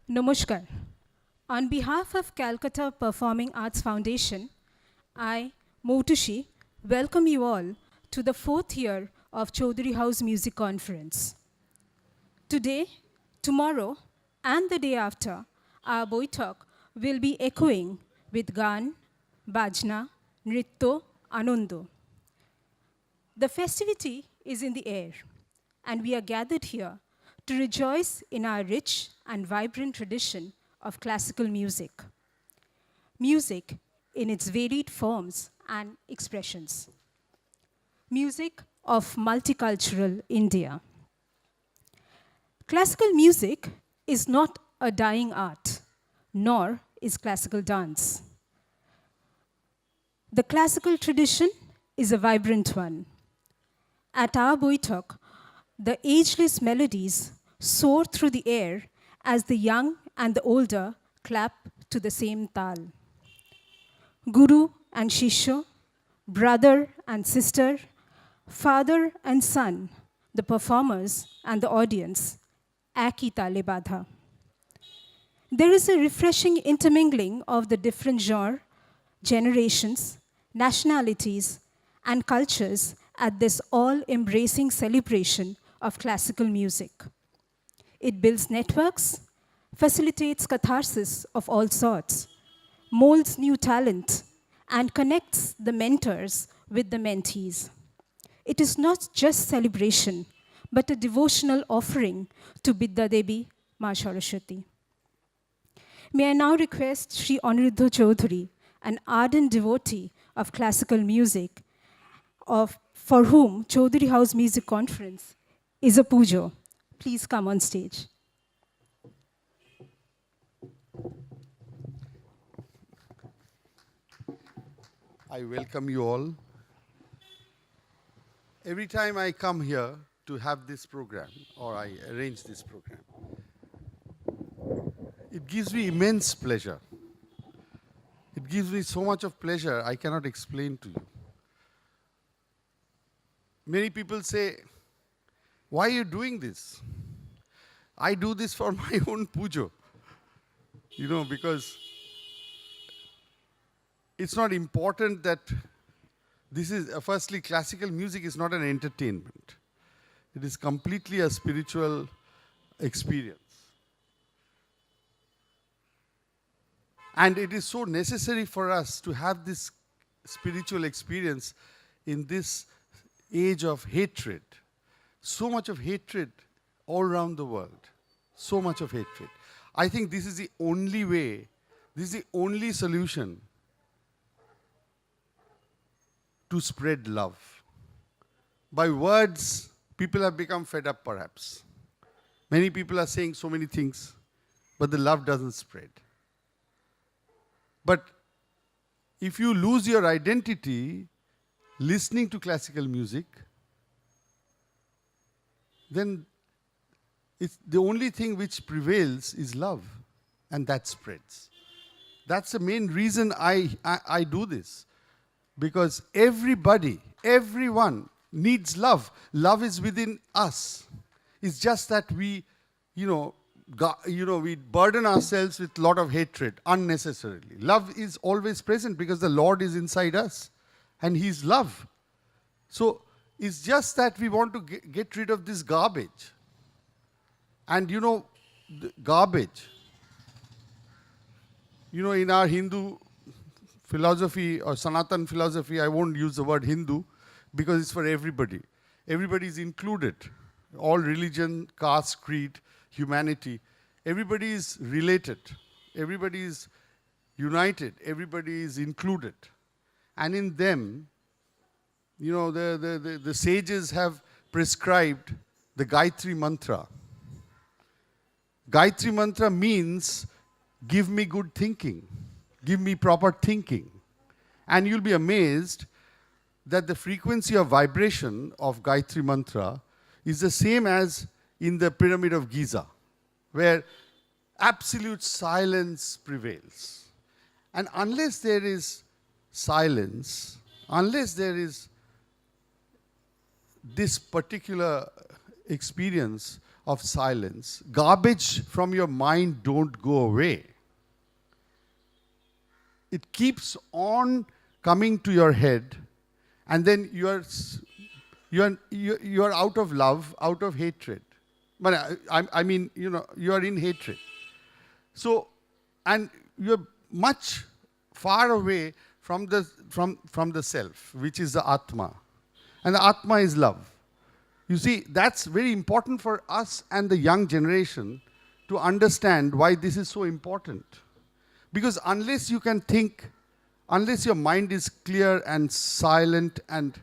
Namaskar. On behalf of Calcutta Performing Arts Foundation, I, Motushi, welcome you all to the 4th year of Chaudhary House Music Conference. Today, tomorrow, and the day after, our Baithak will be echoing with Gan, Bajna, Nritto, Anando. The festivity is in the air, and we are gathered here to rejoice in our rich and vibrant tradition of classical music. Music in its varied forms and expressions. Music of multicultural India. Classical music is not a dying art, nor is classical dance. The classical tradition is a vibrant one. At our Baithak, the ageless melodies soar through the air as the young and the older clap to the same tal. Guru and Shishya, brother and sister, father and son, the performers and the audience, Aki Tale Badha. There is a refreshing intermingling of the different genres, generations, nationalities, and cultures at this all-embracing celebration of classical music. It builds networks, facilitates catharsis of all sorts, molds new talent, and connects the mentors with the mentees. It is not just celebration, but a devotional offering to Bidya Devi Ma Saraswati. May I now request Sri Aniruddha Chaudhary, an ardent devotee of classical music, for whom Chaudhary House Music Conference is a pujo. Please come on stage. I welcome you all. Every time I come here to have this program, or I arrange this program, it gives me immense pleasure. It gives me so much of pleasure I cannot explain to you. Many people say, why are you doing this? I do this for my own pujo. Because it's not important that this is, firstly, classical music is not an entertainment. It is completely a spiritual experience. And it is so necessary for us to have this spiritual experience in this age of hatred. So much of hatred all around the world. So much of hatred. I think this is the only way, this is the only solution to spread love. By words, people have become fed up perhaps. Many people are saying so many things, but the love doesn't spread. But if you lose your identity listening to classical music, then it's the only thing which prevails is love, and that spreads. That's the main reason I do this. Because everyone needs love. Love is within us. It's just that we burden ourselves with a lot of hatred unnecessarily. Love is always present because the Lord is inside us and He's love. So it's just that we want to get rid of this garbage. And the garbage, in our Hindu philosophy or Sanatan philosophy, I won't use the word Hindu because it's for everybody. Everybody is included. All religion, caste, creed, humanity. Everybody is related. Everybody is united. Everybody is included. And in them, the sages have prescribed the Gayatri Mantra. Gayatri Mantra means, give me good thinking. Give me proper thinking. And you'll be amazed that the frequency of vibration of Gayatri Mantra is the same as in the Pyramid of Giza, where absolute silence prevails. And unless there is silence, unless there is this particular experience of silence, garbage from your mind don't go away. It keeps on coming to your head, and then you are out of love, out of hatred. But I mean, you are in hatred. So, and you're much far away from the self, which is the Atma. And the Atma is love. You see, that's very important for us and the young generation to understand why this is so important. Because unless you can think, unless your mind is clear and silent and,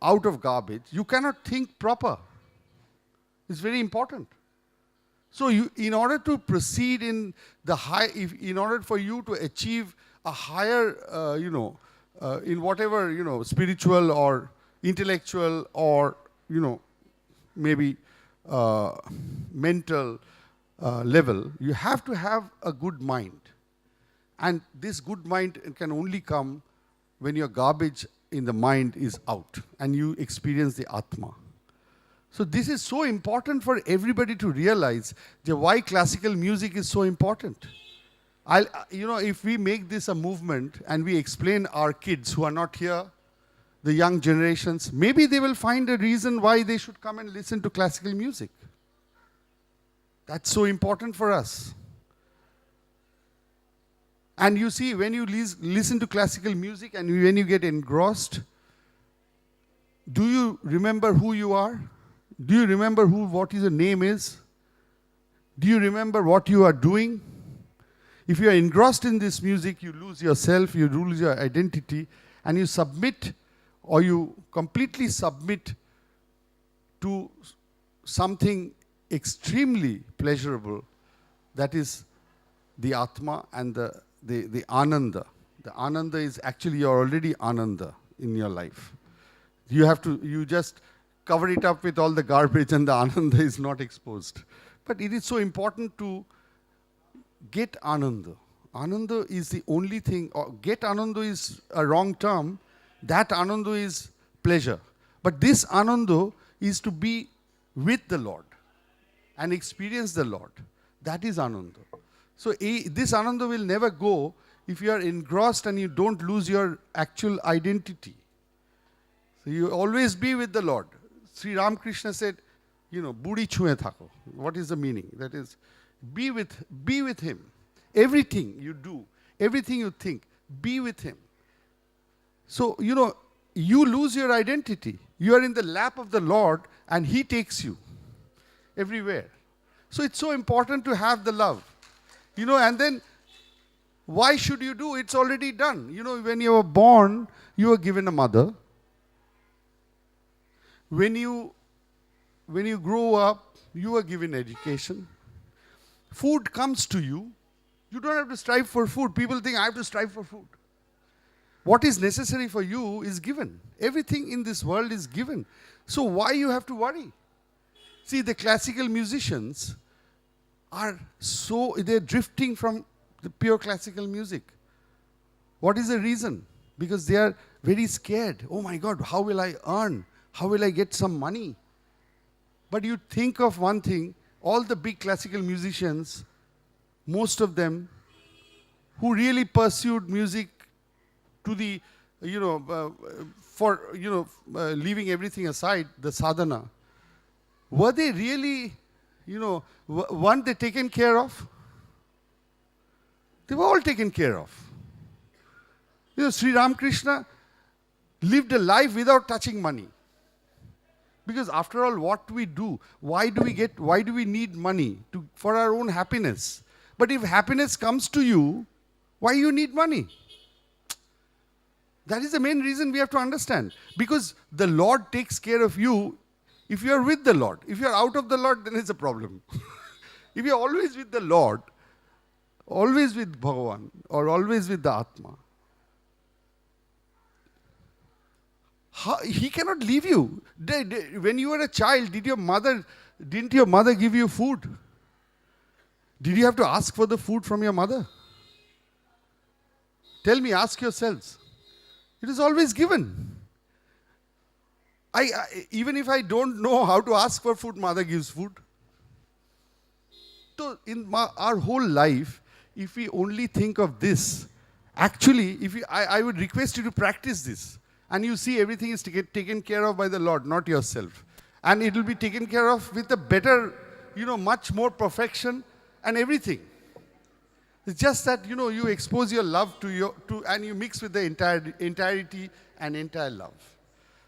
out of garbage, you cannot think proper. It's very important. So in order to proceed in the in order for you to achieve a higher, in whatever, spiritual or intellectual or, maybe mental level, you have to have a good mind. And this good mind can only come when your garbage in the mind is out and you experience the Atma. So this is so important for everybody to realize why classical music is so important. If we make this a movement and we explain our kids who are not here, the young generations, maybe they will find a reason why they should come and listen to classical music. That's so important for us. And you see, when you listen to classical music and when you get engrossed, do you remember who you are? Do you remember what your name is? Do you remember what you are doing? If you are engrossed in this music, you lose yourself, you lose your identity, and you submit, or you completely submit to something extremely pleasurable, that is the Atma and the Ananda. The Ananda is actually, you're already Ananda in your life. You just cover it up with all the garbage and the Ananda is not exposed. But it is so important to get Ananda. Ananda is the only thing, or get Ananda is a wrong term. That Ananda is pleasure. But this Ananda is to be with the Lord and experience the Lord. That is Ananda. So this Ananda will never go if you are engrossed and you don't lose your actual identity. So you always be with the Lord. Sri Ramakrishna said, Budi chhuye thako. What is the meaning? That is, be with Him. Everything you do, everything you think, be with Him. So, you lose your identity. You are in the lap of the Lord and He takes you everywhere. So it's so important to have the love. And then, why should you do? It's already done. When you were born, you were given a mother. When you grow up, you are given education. Food comes to you. You don't have to strive for food. People think, I have to strive for food. What is necessary for you is given. Everything in this world is given. So why you have to worry? See, the classical musicians they're drifting from the pure classical music. What is the reason? Because they are very scared. Oh my God, how will I earn? How will I get some money? But you think of one thing, all the big classical musicians, most of them who really pursued music to the, leaving everything aside, the sadhana, were they really, weren't they taken care of? They were all taken care of. Sri Ramakrishna lived a life without touching money. Because after all, what we do, why do we need money? For our own happiness. But if happiness comes to you, why you need money? That is the main reason we have to understand. Because the Lord takes care of you if you are with the Lord. If you are out of the Lord, then it's a problem. If you are always with the Lord, always with Bhagavan, or always with the Atma, He cannot leave you. When you were a child, didn't your mother give you food? Did you have to ask for the food from your mother? Tell me, ask yourselves. It is always given. Even if I don't know how to ask for food, mother gives food. So in our whole life, if we only think of this, actually, I would request you to practice this. And you see everything is taken care of by the Lord, not yourself. And it will be taken care of with a better, much more perfection and everything. It's just that, you expose your love and you mix with the entirety and entire love.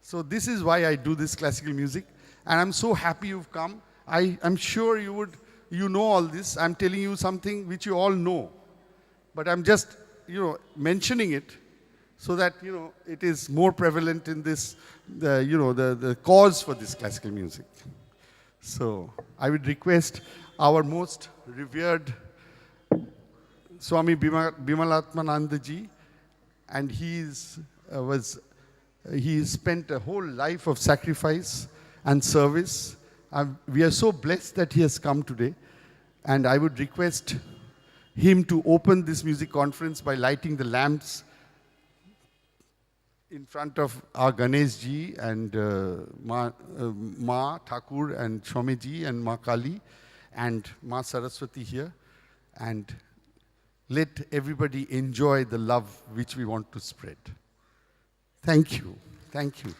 So this is why I do this classical music. And I'm so happy you've come. I'm sure you know all this. I'm telling you something which you all know. But I'm just, mentioning it so that, it is more prevalent in this, the cause for this classical music. So I would request our most revered Swami Bimalatmananda ji, and he spent a whole life of sacrifice and service. We are so blessed that he has come today, and I would request him to open this music conference by lighting the lamps in front of our Ganesh ji and Ma Thakur and Shome ji and Ma Kali and Ma Saraswati here, and let everybody enjoy the love which we want to spread. Thank you. Thank you.